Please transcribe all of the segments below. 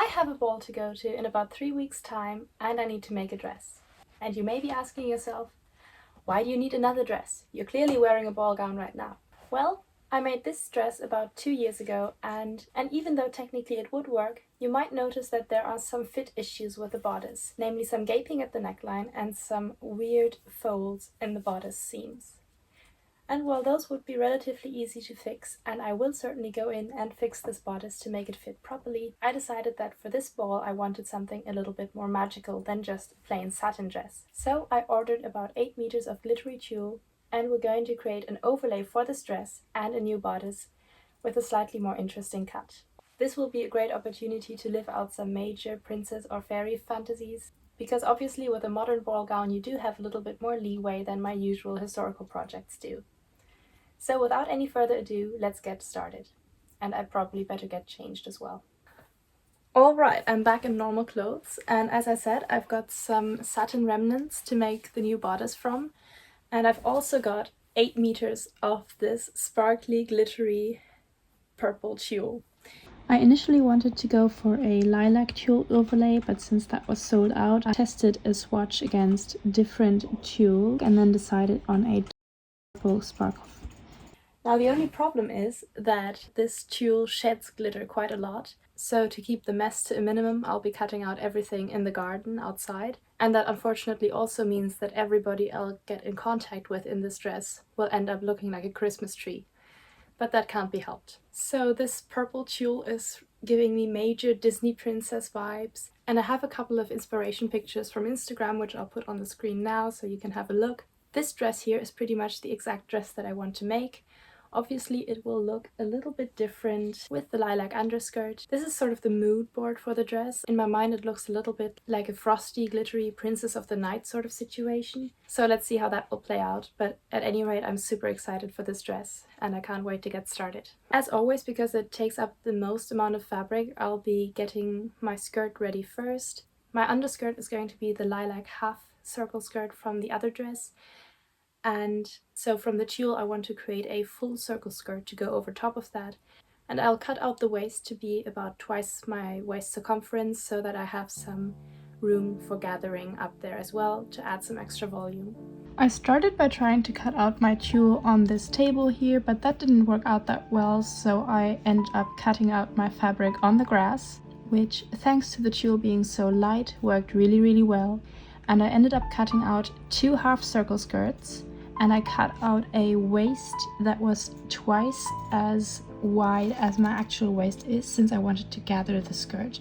I have a ball to go to in about 3 weeks' time and I need to make a dress. And you may be asking yourself, why do you need another dress? You're clearly wearing a ball gown right now. Well, I made this dress about 2 years ago and even though technically it would work, you might notice that there are some fit issues with the bodice, namely some gaping at the neckline and some weird folds in the bodice seams. And while those would be relatively easy to fix, and I will certainly go in and fix this bodice to make it fit properly, I decided that for this ball I wanted something a little bit more magical than just a plain satin dress. So I ordered about 8 meters of glittery tulle, and we're going to create an overlay for this dress and a new bodice with a slightly more interesting cut. This will be a great opportunity to live out some major princess or fairy fantasies, because obviously with a modern ball gown you do have a little bit more leeway than my usual historical projects do. So without any further ado, let's get started. And I probably better get changed as well. Alright, I'm back in normal clothes, and as I said, I've got some satin remnants to make the new bodice from, and I've also got 8 meters of this sparkly, glittery purple tulle. I initially wanted to go for a lilac tulle overlay, but since that was sold out, I tested a swatch against different tulle and then decided on a purple sparkle. Now the only problem is that this tulle sheds glitter quite a lot, so to keep the mess to a minimum I'll be cutting out everything in the garden outside, and that unfortunately also means that everybody I'll get in contact with in this dress will end up looking like a Christmas tree. But that can't be helped. So this purple tulle is giving me major Disney princess vibes, and I have a couple of inspiration pictures from Instagram which I'll put on the screen now so you can have a look. This dress here is pretty much the exact dress that I want to make. Obviously it will look a little bit different with the lilac underskirt. This is sort of the mood board for the dress. In my mind it looks a little bit like a frosty, glittery Princess of the Night sort of situation. So let's see how that will play out, but at any rate I'm super excited for this dress and I can't wait to get started. As always, because it takes up the most amount of fabric, I'll be getting my skirt ready first. My underskirt is going to be the lilac half circle skirt from the other dress. And so from the tulle I want to create a full circle skirt to go over top of that, and I'll cut out the waist to be about twice my waist circumference so that I have some room for gathering up there as well to add some extra volume. I started by trying to cut out my tulle on this table here, but that didn't work out that well, so I ended up cutting out my fabric on the grass, which thanks to the tulle being so light worked really well, and I ended up cutting out 2 half circle skirts. And I cut out a waist that was twice as wide as my actual waist is, since I wanted to gather the skirt.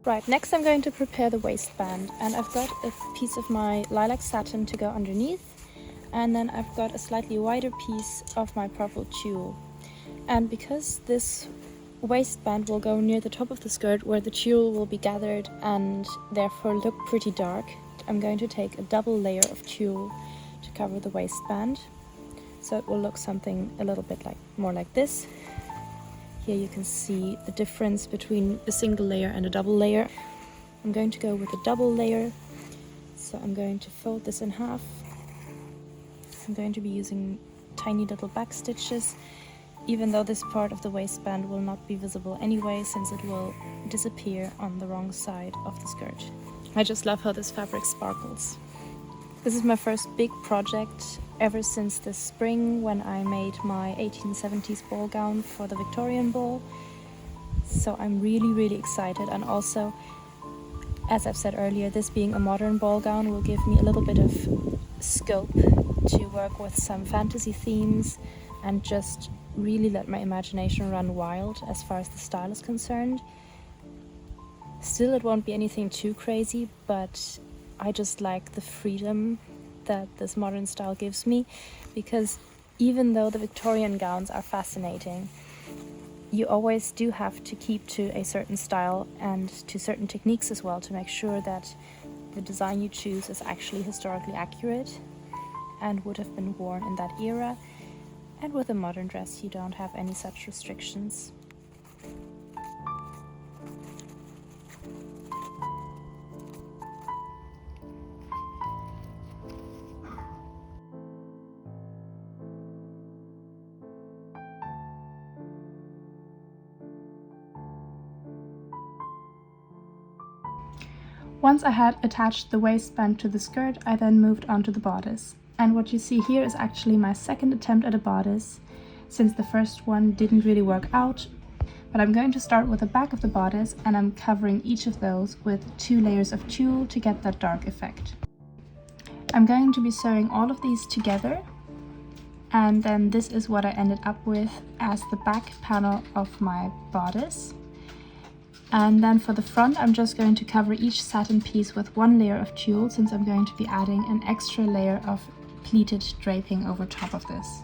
Right, next I'm going to prepare the waistband, and I've got a piece of my lilac satin to go underneath, and then I've got a slightly wider piece of my purple tulle. And because this waistband will go near the top of the skirt where the tulle will be gathered and therefore look pretty dark, I'm going to take a double layer of tulle to cover the waistband, so it will look something a little bit more like this. Here you can see the difference between a single layer and a double layer. I'm going to go with a double layer, so I'm going to fold this in half. I'm going to be using tiny little back stitches, even though this part of the waistband will not be visible anyway, since it will disappear on the wrong side of the skirt. I just love how this fabric sparkles. This is my first big project ever since this spring, when I made my 1870s ball gown for the Victorian ball. So I'm really excited, and also, as I've said earlier, this being a modern ball gown will give me a little bit of scope to work with some fantasy themes and just really let my imagination run wild as far as the style is concerned. Still, it won't be anything too crazy, but I just like the freedom that this modern style gives me, because even though the Victorian gowns are fascinating, you always do have to keep to a certain style and to certain techniques as well to make sure that the design you choose is actually historically accurate. and would have been worn in that era, and with a modern dress you don't have any such restrictions. Once I had attached the waistband to the skirt, I then moved on to the bodice. And what you see here is actually my second attempt at a bodice, since the first one didn't really work out. But I'm going to start with the back of the bodice, and I'm covering each of those with 2 layers of tulle to get that dark effect. I'm going to be sewing all of these together, and then this is what I ended up with as the back panel of my bodice. And then for the front, I'm just going to cover each satin piece with 1 layer of tulle, since I'm going to be adding an extra layer of pleated draping over top of this.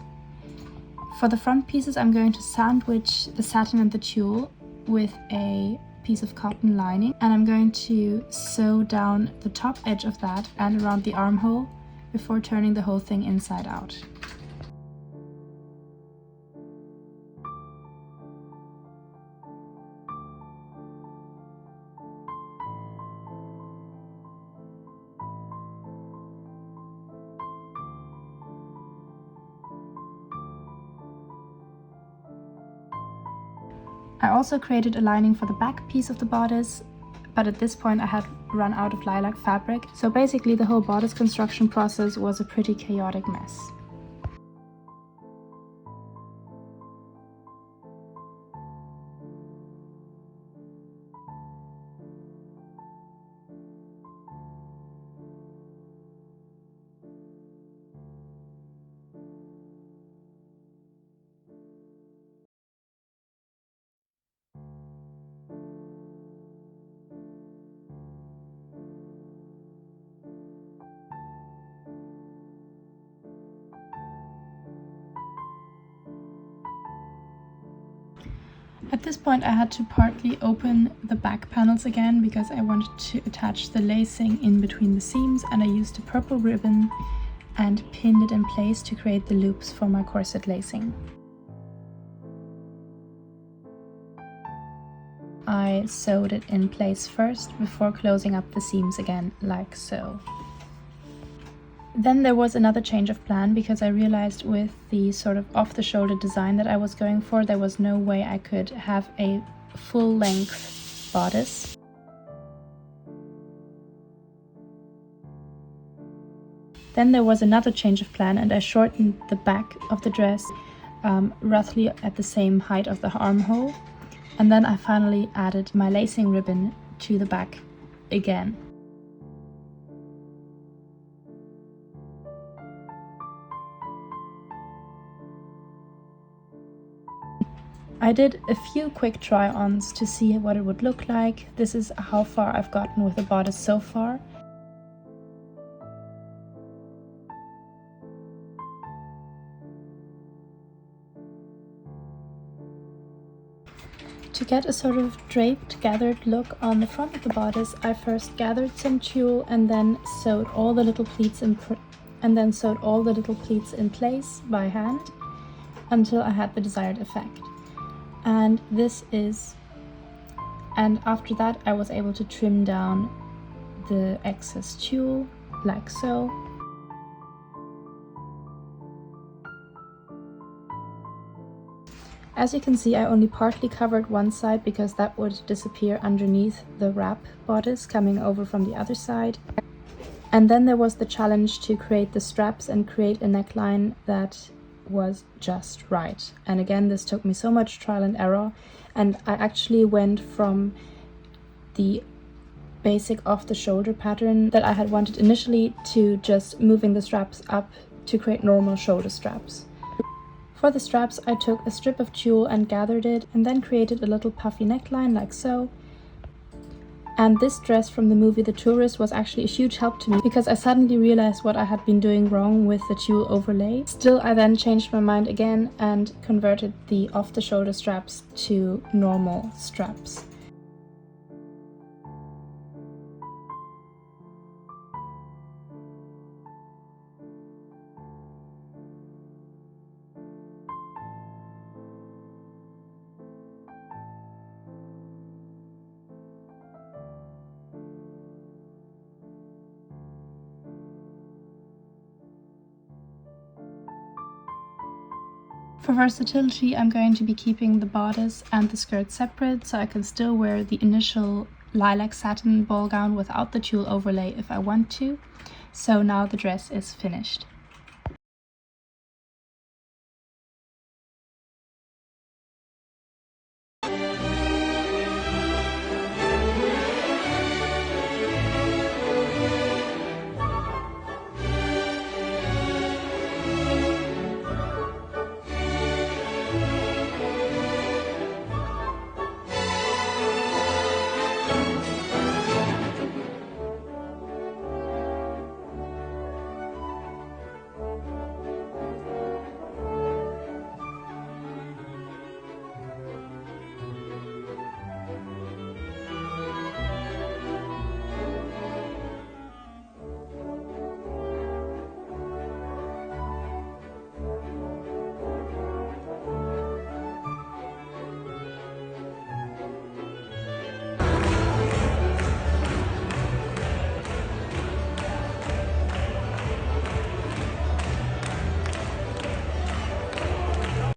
For the front pieces, I'm going to sandwich the satin and the tulle with a piece of cotton lining, and I'm going to sew down the top edge of that and around the armhole before turning the whole thing inside out. I also created a lining for the back piece of the bodice, but at this point I had run out of lilac fabric, so basically the whole bodice construction process was a pretty chaotic mess. At this point I had to partly open the back panels again because I wanted to attach the lacing in between the seams, and I used a purple ribbon and pinned it in place to create the loops for my corset lacing. I sewed it in place first before closing up the seams again, like so. Then there was another change of plan because I realized with the sort of off-the-shoulder design that I was going for, there was no way I could have a full-length bodice. Then there was another change of plan, and I shortened the back of the dress roughly at the same height of the armhole. And then I finally added my lacing ribbon to the back again. I did a few quick try-ons to see what it would look like. This is how far I've gotten with the bodice so far. To get a sort of draped, gathered look on the front of the bodice, I first gathered some tulle and then sewed all the little pleats in place by hand until I had the desired effect. And after that I was able to trim down the excess tulle like so. As you can see, I only partly covered one side because that would disappear underneath the wrap bodice coming over from the other side. And then there was the challenge to create the straps and create a neckline that was just right. And again, this took me so much trial and error, and I actually went from the basic off-the-shoulder pattern that I had wanted initially to just moving the straps up to create normal shoulder straps. For the straps, I took a strip of tulle and gathered it, and then created a little puffy neckline like so. And this dress from the movie The Tourist was actually a huge help to me because I suddenly realized what I had been doing wrong with the tulle overlay. Still, I then changed my mind again and converted the off-the-shoulder straps to normal straps. For versatility, I'm going to be keeping the bodice and the skirt separate, so I can still wear the initial lilac satin ball gown without the tulle overlay if I want to. So now the dress is finished.